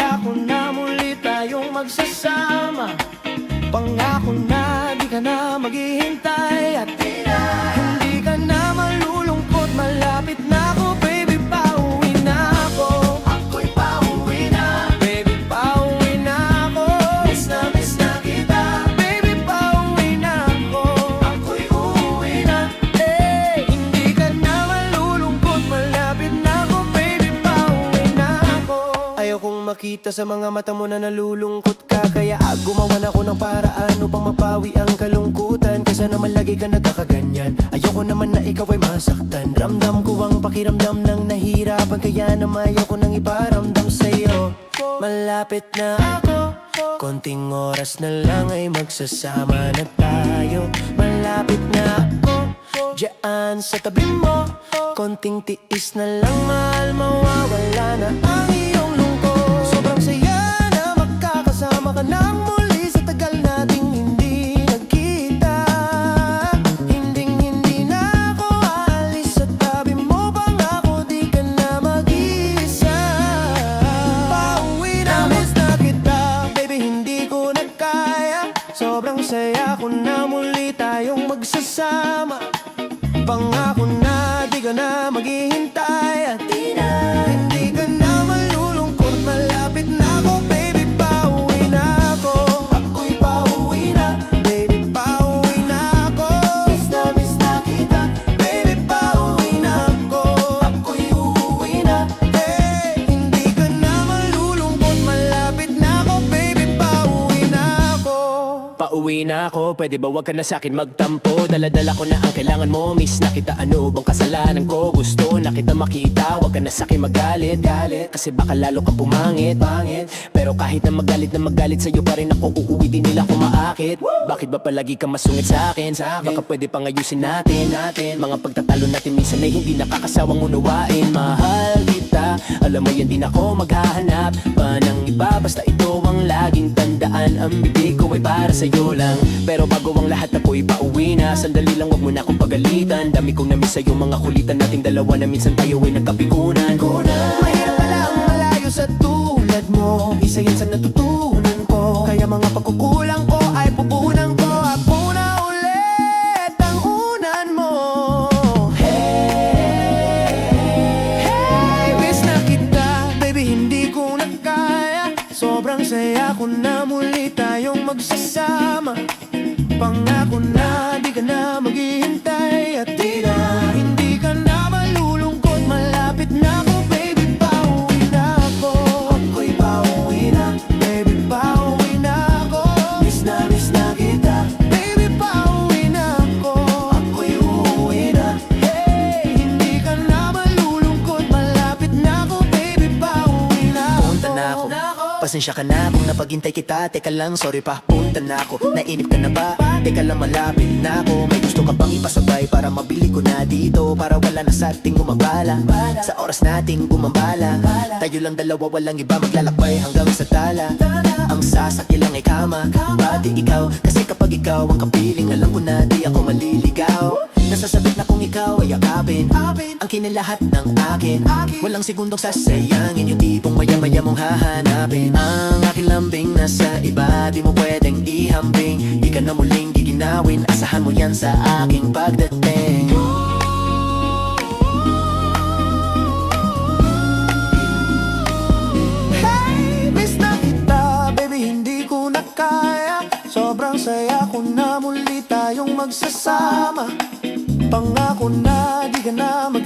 saya ko na muli tayong magsasama. Pangako na di ka na maghihintay at hindi ka na malulungkot. Malapit na ako, baby, pauwi na ako. Ako'y pauwi na, baby, pauwi na ako. Miss na kita, baby, pauwi na ako. Ako'y uuwi na, hindi ka na malulungkot. Malapit na ako, baby, pauwi na ako. Ayaw kong makita sa mga mata mo na nalulungkot ka, kaya gumawa na ako ng paraan upang mapawi ang kalungkutan. Kaysa naman lagi ka nagkakaganyan, ayoko naman na ikaw ay masaktan. Ramdam ko ang pakiramdam ng nahihirapan, kaya naman ayoko nang iparamdam sa'yo. Malapit na ako, konting oras na lang ay magsasama na tayo. Malapit na ako, diyan sa tabi mo. Konting tiis na lang, mahal, mawawala na ang iyong lungkot. Sobrang saya na makakasama ka nang muli sa tagal nating hindi nagkita. Hinding-hindi na ako aalis sa tabi mo. Pangako di ka na mag-iisa. Pauwi na, miss na kita, baby, hindi ko na kaya. Sobrang saya ko na muli tayong magsasama. Pangako na di ka na maghihintay at hindi ka na malulungkot. Malapit na ako, baby, pauwi na ako. Ako'y pauwi na, baby, pauwi na ako. Miss na kita, baby, pauwi na ako. Ako'y uuwi na, hindi ka na malulungkot. Malapit na ako, baby, pauwi na ako. Pauwi na ako, pwede ba wag ka na sa'kin magtampo? Dala-dala ko na ang kailangan mo, miss na kita, ano bang kasalanan ko? Gusto na kita makita, wag ka na sa'kin magalit. Kasi baka lalo kang pumangit. Pero kahit na magalit sa'yo pa rin ako, uuwi din nila kung maakit. Bakit ba palagi ka masungit sa'kin? Baka pwede pang ayusin natin. Mga pagtatalo natin minsan ay hindi nakakasawang unawain. Mahal kita, alam mo yan, din ako maghahanap pa ng iba. Basta ito ang laging tandaan, ang bibig ko ay para sa'yo lang. Pero bago ang lahat ako'y pauwi na. Sandali lang, wag mo na akong pagalitan. Dami kong namiss sa'yo, mga kulitan nating dalawa na minsan tayo ay nagkapikunan. Mahirap pala ang malayo sa tulad mo, isa yan sa natutunan ko. Kaya mga pagkukulang ko ay pupunan ko. Ako na ulit ang unan mo. Hey, miss na kita, baby, hindi ko na kaya. Sobrang saya ko na muli tayong magsasama. Pangako na di ka na maghihintay at hindi ka na malulungkot. Malapit na ako, baby, pauwi na ako. Ako'y pauwi na, baby, pauwi na ako. Miss na kita, baby, pauwi na ako. Ako'y uuwi na, hindi ka na malulungkot. Malapit na ako, baby, pauwi na ako. Punta na ako, pasensya ka na kung napaghintay kita. Teka lang, sorry pa, punta na ako. Nainip ka na ba? Teka lang, malapit na ako. May gusto ka bang ipasabay para mabili ko na dito? Para wala na sa ating umabala, sa oras nating gumambala. Tayo lang dalawa, walang iba, maglalakbay hanggang sa tala. Ang sasakyan lang ay kama, pati ikaw. Kasi kapag ikaw ang kapiling, alam ko na di ako maliligaw. Nasasabit na kung ikaw ay yakapin ang kinalahat ng akin. Walang segundong sasayangin, yung tipong maya-maya mong hahanapin. Ang aking lambing nasa iba, di mo pwedeng ihambing. Di ka na muling giginawin, asahan mo yan sa aking pagdating. Hey, miss na kita, baby, hindi ko na kaya. Sobrang saya ko na muli tayong magsasama. Pangako na di ka na mag